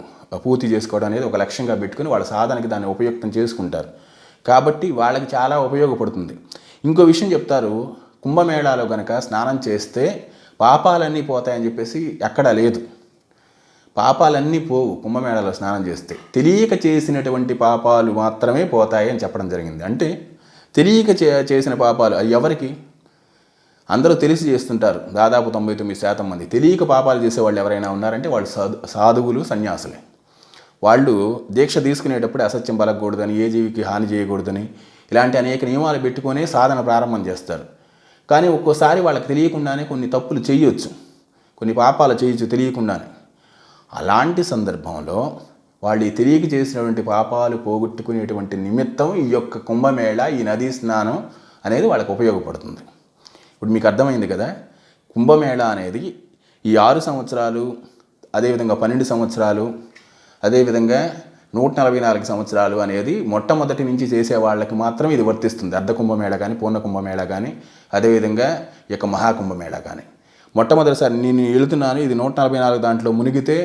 పూర్తి చేసుకోవడం అనేది ఒక లక్ష్యంగా పెట్టుకుని వాళ్ళ సాధనకి దాన్ని ఉపయుక్తం చేసుకుంటారు. కాబట్టి వాళ్ళకి చాలా ఉపయోగపడుతుంది. ఇంకో విషయం చెప్తారు, కుంభమేళాలో కనుక స్నానం చేస్తే పాపాలన్నీ పోతాయని చెప్పేసి ఎక్కడా లేదు. పాపాలన్నీ పోవు కుంభమేళాలో స్నానం చేస్తే, తెలియక చేసినటువంటి పాపాలు మాత్రమే పోతాయి అని చెప్పడం జరిగింది. అంటే తెలియక చేసిన పాపాలు అవి ఎవరికి? అందరూ తెలిసి చేస్తుంటారు. దాదాపు 99% మంది తెలియక పాపాలు చేసేవాళ్ళు ఎవరైనా ఉన్నారంటే వాళ్ళు సాధువులు, సన్యాసులే. వాళ్ళు దీక్ష తీసుకునేటప్పుడు అసత్యం పలకూడదని, ఏ జీవికి హాని చేయకూడదని ఇలాంటి అనేక నియమాలు పెట్టుకొని సాధన ప్రారంభం చేస్తారు. కానీ ఒక్కోసారి వాళ్ళకి తెలియకుండానే కొన్ని తప్పులు చేయొచ్చు, కొన్ని పాపాలు చేయొచ్చు తెలియకుండానే. అలాంటి సందర్భంలో వాళ్ళు తెలియక చేసినటువంటి పాపాలు పోగొట్టుకునేటువంటి నిమిత్తం ఈ యొక్క కుంభమేళ, ఈ నదీ స్నానం అనేది వాళ్ళకు ఉపయోగపడుతుంది. ఇప్పుడు మీకు అర్థమైంది కదా, కుంభమేళ అనేది ఈ 6 సంవత్సరాలు, అదేవిధంగా 12 సంవత్సరాలు, అదేవిధంగా 144 సంవత్సరాలు అనేది మొట్టమొదటి నుంచి చేసే వాళ్ళకి మాత్రం ఇది వర్తిస్తుంది. అర్ధ కుంభమేళ కానీ, పూర్ణ కుంభమేళ కానీ, అదేవిధంగా ఈ యొక్క మహాకుంభమేళ కానీ. మొట్టమొదటిసారి నేను వెళుతున్నాను, ఇది 144 దాంట్లో మునిగితే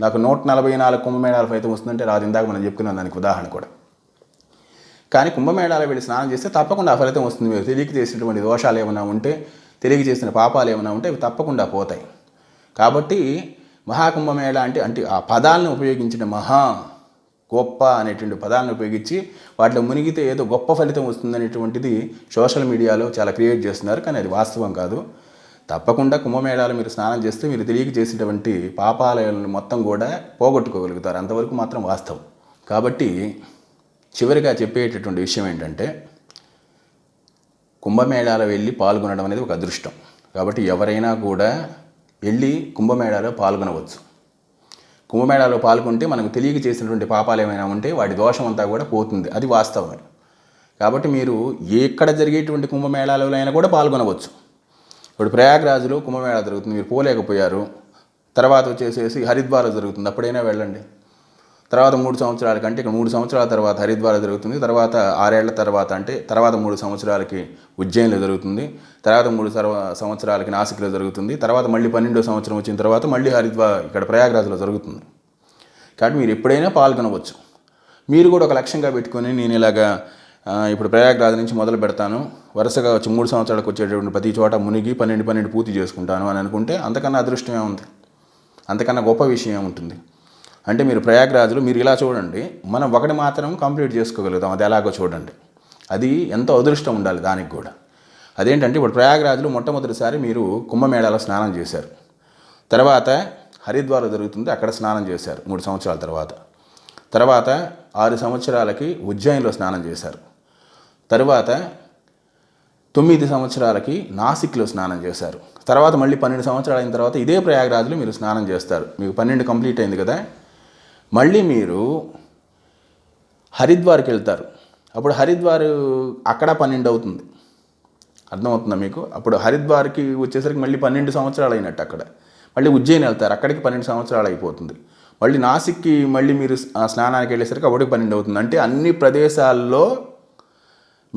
నాకు 144 కుంభమేళాల ఫలితం వస్తుందంటే రాదు. ఇందాక మనం చెప్పుకున్నాం దానికి ఉదాహరణ కూడా. కానీ కుంభమేళాలో వెళ్ళి స్నానం చేస్తే తప్పకుండా ఆ ఫలితం వస్తుంది. మీరు తెలియక చేసినటువంటి దోషాలు ఏమైనా ఉంటే, తెలియక చేసిన పాపాలు ఏమైనా ఉంటే అవి తప్పకుండా పోతాయి. కాబట్టి మహాకుంభమేళ అంటే ఆ పదాలను ఉపయోగించిన మహా, గొప్ప అనేటువంటి పదాలను ఉపయోగించి వాటిలో మునిగితే ఏదో గొప్ప ఫలితం వస్తుందనేటువంటిది సోషల్ మీడియాలో చాలా క్రియేట్ చేస్తున్నారు. కానీ అది వాస్తవం కాదు. తప్పకుండా కుంభమేళాలు మీరు స్నానం చేస్తే మీరు తెలియక చేసేటువంటి పాపాలను మొత్తం కూడా పోగొట్టుకోగలుగుతారు. అంతవరకు మాత్రం వాస్తవం. కాబట్టి చివరిగా చెప్పేటటువంటి విషయం ఏంటంటే, కుంభమేళాలో వెళ్ళి పాల్గొనడం అనేది ఒక అదృష్టం. కాబట్టి ఎవరైనా కూడా వెళ్ళి కుంభమేళాలో పాల్గొనవచ్చు. కుంభమేళాలో పాల్గొంటే మనకు తెలియక చేసినటువంటి పాపాలు ఏమైనా ఉంటే వాటి దోషం అంతా కూడా పోతుంది. అది వాస్తవమే. కాబట్టి మీరు ఎక్కడ జరిగేటువంటి కుంభమేళాలో అయినా కూడా పాల్గొనవచ్చు. ఇప్పుడు ప్రయాగ్రాజ్లో కుంభమేళా జరుగుతుంది, మీరు పోలేకపోయారు. తర్వాత వచ్చేసేసి హరిద్వార్లో జరుగుతుంది, అప్పుడైనా వెళ్ళండి. తర్వాత 3 సంవత్సరాల కంటే ఇక్కడ 3 సంవత్సరాల తర్వాత హరిద్వార్ జరుగుతుంది. తర్వాత 6 ఏళ్ల తర్వాత అంటే తర్వాత 3 సంవత్సరాలకి ఉజ్జయిన్లో జరుగుతుంది. తర్వాత 3 సంవత్సరాలకి నాసిక్లో జరుగుతుంది. తర్వాత మళ్ళీ 12వ సంవత్సరం వచ్చిన తర్వాత మళ్ళీ హరిద్వార్ ఇక్కడ ప్రయాగ్రాజ్లో జరుగుతుంది. కాబట్టి మీరు ఎప్పుడైనా పాల్గొనవచ్చు. మీరు కూడా ఒక లక్ష్యంగా పెట్టుకొని నేను ఇలాగా ఇప్పుడు ప్రయాగ్రాజ్ నుంచి మొదలు పెడతాను, వరుసగా వచ్చి 3 సంవత్సరాలకు వచ్చేటటువంటి ప్రతి చోట మునిగి 12 పూర్తి చేసుకుంటాను అని అనుకుంటే అంతకన్నా అదృష్టమే ఉంది, అంతకన్నా గొప్ప విషయం ఏముంటుంది. అంటే మీరు ప్రయాగ్రాజ్లో మీరు ఇలా చూడండి, మనం ఒకటి మాత్రం కంప్లీట్ చేసుకోగలుగుతాం, అది ఎలాగో చూడండి. అది ఎంతో అదృష్టం ఉండాలి దానికి కూడా. అదేంటంటే ఇప్పుడు ప్రయాగ్రాజ్లో మొట్టమొదటిసారి మీరు కుంభమేళాలో స్నానం చేశారు. తర్వాత హరిద్వార్లో జరుగుతుంది, అక్కడ స్నానం చేశారు 3 సంవత్సరాల తర్వాత. తర్వాత 6 సంవత్సరాలకి ఉజ్జయిన్లో స్నానం చేశారు. తర్వాత 9 సంవత్సరాలకి నాసిక్లో స్నానం చేశారు. తర్వాత మళ్ళీ 12 సంవత్సరాలు అయిన తర్వాత ఇదే ప్రయాగ్రాజ్లో మీరు స్నానం చేస్తారు. మీకు 12 కంప్లీట్ అయింది కదా. మళ్ళీ మీరు హరిద్వార్కి వెళ్తారు. అప్పుడు హరిద్వార్ అక్కడ 12 అవుతుంది. అర్థమవుతుందా మీకు? అప్పుడు హరిద్వార్కి వచ్చేసరికి మళ్ళీ 12 సంవత్సరాలు అయినట్టు. అక్కడ మళ్ళీ ఉజ్జయిన్ వెళ్తారు, అక్కడికి 12 సంవత్సరాలు అయిపోతుంది. మళ్ళీ నాసిక్కి మళ్ళీ మీరు స్నానానికి వెళ్ళేసరికి అప్పటికి 12 అవుతుంది. అంటే అన్ని ప్రదేశాల్లో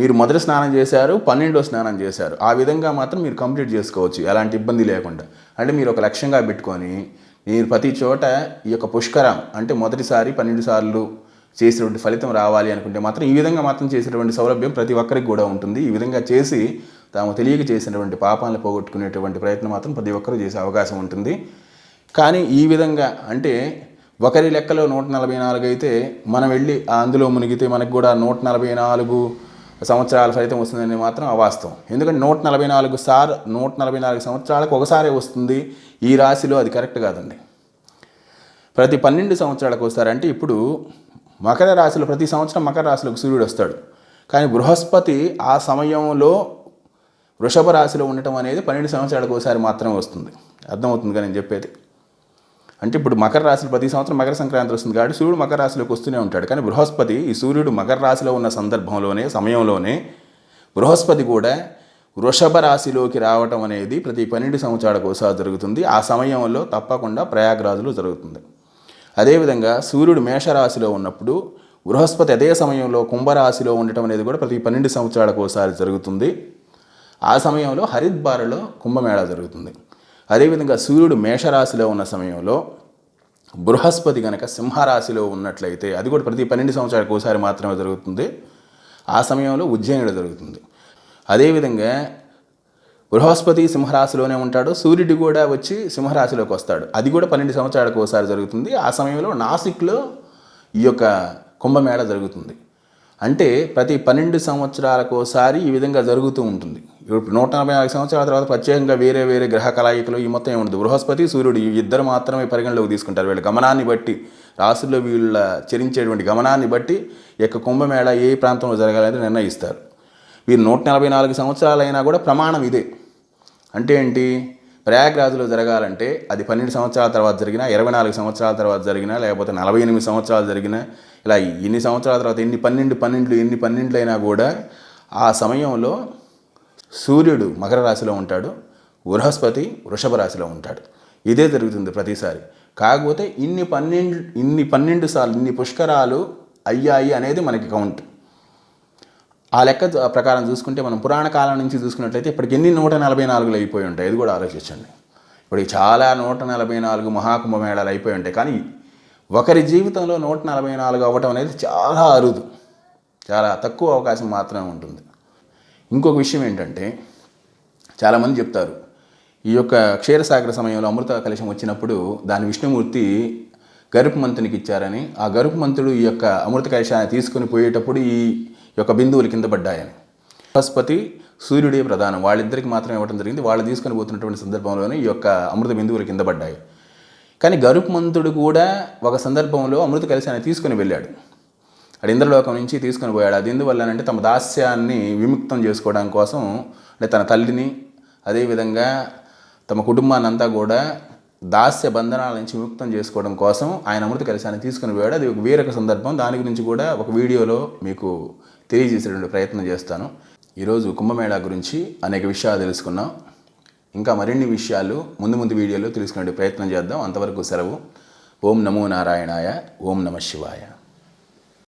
మీరు మొదటి స్నానం చేశారు, 12వ స్నానం చేశారు. ఆ విధంగా మాత్రం మీరు కంప్లీట్ చేసుకోవచ్చు ఎలాంటి ఇబ్బంది లేకుండా. అంటే మీరు ఒక లక్ష్యంగా పెట్టుకొని మీరు ప్రతి చోట ఈ యొక్క పుష్కరం అంటే మొదటిసారి 12 సార్లు చేసినటువంటి ఫలితం రావాలి అనుకుంటే మాత్రం ఈ విధంగా మాత్రం చేసినటువంటి సౌలభ్యం ప్రతి ఒక్కరికి కూడా ఉంటుంది. ఈ విధంగా చేసి తాము తెలియక చేసినటువంటి పాపాలను పోగొట్టుకునేటువంటి ప్రయత్నం మాత్రం ప్రతి ఒక్కరూ చేసే అవకాశం ఉంటుంది. కానీ ఈ విధంగా అంటే ఒకరి లెక్కలో 144 అయితే మనం వెళ్ళి అందులో మునిగితే మనకు కూడా 144 సంవత్సరాల ఫలితం వస్తుందని మాత్రం అవాస్తవం. ఎందుకంటే 144 సంవత్సరాలకు ఒకసారి వస్తుంది ఈ రాశిలో, అది కరెక్ట్ కాదండి. ప్రతి 12 సంవత్సరాలకు వస్తారంటే ఇప్పుడు మకర రాశిలో ప్రతి సంవత్సరం మకర రాశిలోకి సూర్యుడు వస్తాడు. కానీ బృహస్పతి ఆ సమయంలో వృషభ రాశిలో ఉండటం అనేది 12 సంవత్సరాలకు ఒకసారి మాత్రమే వస్తుంది. అర్థమవుతుంది కానీ నేను చెప్పేది. అంటే ఇప్పుడు మకర రాశిలో ప్రతి సంవత్సరం మకర సంక్రాంతి వస్తుంది కాబట్టి సూర్యుడు మకర రాశిలోకి వస్తూనే ఉంటాడు. కానీ బృహస్పతి ఈ సూర్యుడు మకర రాశిలో ఉన్న సమయంలోనే బృహస్పతి కూడా వృషభ రాశిలోకి రావటం అనేది ప్రతి 12 సంవత్సరాలకు ఒకసారి జరుగుతుంది. ఆ సమయంలో తప్పకుండా ప్రయాగ్రాజ్లో జరుగుతుంది. అదేవిధంగా సూర్యుడు మేషరాశిలో ఉన్నప్పుడు బృహస్పతి అదే సమయంలో కుంభరాశిలో ఉండటం అనేది కూడా ప్రతి 12 సంవత్సరాలకు ఒకసారి జరుగుతుంది. ఆ సమయంలో హరిద్వార్లో కుంభమేళా జరుగుతుంది. అదేవిధంగా సూర్యుడు మేషరాశిలో ఉన్న సమయంలో బృహస్పతి కనుక సింహరాశిలో ఉన్నట్లయితే అది కూడా ప్రతి 12 సంవత్సరాలకు ఒకసారి మాత్రమే జరుగుతుంది. ఆ సమయంలో ఉజ్జయినిలో జరుగుతుంది. అదేవిధంగా బృహస్పతి సింహరాశిలోనే ఉంటాడు, సూర్యుడు కూడా వచ్చి సింహరాశిలోకి వస్తాడు. అది కూడా 12 సంవత్సరాలకు ఒకసారి జరుగుతుంది. ఆ సమయంలో నాసిక్లో ఈ యొక్క కుంభమేళా జరుగుతుంది. అంటే ప్రతి 12 సంవత్సరాలకు ఒకసారి ఈ విధంగా జరుగుతూ ఉంటుంది. ఇప్పుడు 144 సంవత్సరాల తర్వాత ప్రత్యేకంగా వేరే వేరే గ్రహ కలయికలు ఈ మొత్తం ఏముండదు. బృహస్పతి సూర్యుడు ఈ ఇద్దరు మాత్రమే పరిగణలోకి తీసుకుంటారు. వీళ్ళ గమనాన్ని బట్టి, రాశుల్లో వీళ్ళ చరించేటువంటి గమనాన్ని బట్టి ఈ యొక్క కుంభమేళా ఏ ప్రాంతంలో జరగాలని నిర్ణయిస్తారు. వీరు 144 సంవత్సరాలైనా కూడా ప్రమాణం ఇదే. అంటే ఏంటి, ప్రయాగ్రాజ్లో జరగాలంటే అది 12 సంవత్సరాల తర్వాత జరిగినా, 24 సంవత్సరాల తర్వాత జరిగినా, లేకపోతే 48 సంవత్సరాలు జరిగినా, ఇలా ఇన్ని సంవత్సరాల తర్వాత ఎన్ని 12 అయినా కూడా ఆ సమయంలో సూర్యుడు మకర రాశిలో ఉంటాడు, బృహస్పతి వృషభ రాశిలో ఉంటాడు. ఇదే జరుగుతుంది ప్రతిసారి. కాకపోతే ఇన్ని 12 సార్లు ఇన్ని పుష్కరాలు అయ్యాయి అనేది మనకి కౌంట్. ఆ లెక్క ప్రకారం చూసుకుంటే మనం పురాణ కాలం నుంచి చూసుకున్నట్లయితే ఇప్పటికి ఎన్ని 144 అయిపోయి ఉంటాయి. ఇది కూడా ఆలోచించండి. ఇప్పటికి చాలా 144 మహాకుంభమేళాలు అయిపోయి ఉంటాయి. కానీ ఒకరి జీవితంలో 144 అవ్వటం అనేది చాలా అరుదు, చాలా తక్కువ అవకాశం మాత్రమే ఉంటుంది. ఇంకొక విషయం ఏంటంటే, చాలామంది చెప్తారు ఈ యొక్క క్షీరసాగర సమయంలో అమృత కలశం వచ్చినప్పుడు దాని విష్ణుమూర్తి గరుత్మంతునికి ఇచ్చారని, ఆ గరుత్మంతుడు ఈ యొక్క అమృత కలశాన్ని తీసుకుని పోయేటప్పుడు ఈ యొక్క బిందువులు కింద పడ్డాయని. బృహస్పతి సూర్యుడే ప్రధానం, వాళ్ళిద్దరికి మాత్రమే ఇవ్వడం జరిగింది. వాళ్ళు తీసుకొని పోతున్నటువంటి సందర్భంలోనే ఈ యొక్క అమృత బిందువులు కింద పడ్డాయి. కానీ గరుత్మంతుడు కూడా ఒక సందర్భంలో అమృత కలశాన్ని తీసుకుని వెళ్ళాడు. అది ఇంద్రలోకం నుంచి తీసుకొని పోయాడు. అది ఎందువల్లనంటే తమ దాస్యాన్ని విముక్తం చేసుకోవడం కోసం, అంటే తన తల్లిని అదేవిధంగా తమ కుటుంబాన్ని అంతా కూడా దాస్య బంధనాల నుంచి విముక్తం చేసుకోవడం కోసం ఆయన అమృత కలశాన్ని తీసుకుని పోయాడు. అది ఒక వేరొక సందర్భం. దాని గురించి కూడా ఒక వీడియోలో మీకు తెలియజేసేటువంటి ప్రయత్నం చేస్తాను. ఈరోజు కుంభమేళా గురించి అనేక విషయాలు తెలుసుకున్నాం. ఇంకా మరిన్ని విషయాలు ముందు వీడియోలో తెలుసుకునే ప్రయత్నం చేద్దాం. అంతవరకు సెలవు. ఓం నమో నారాయణాయ. ఓం నమః శివాయ.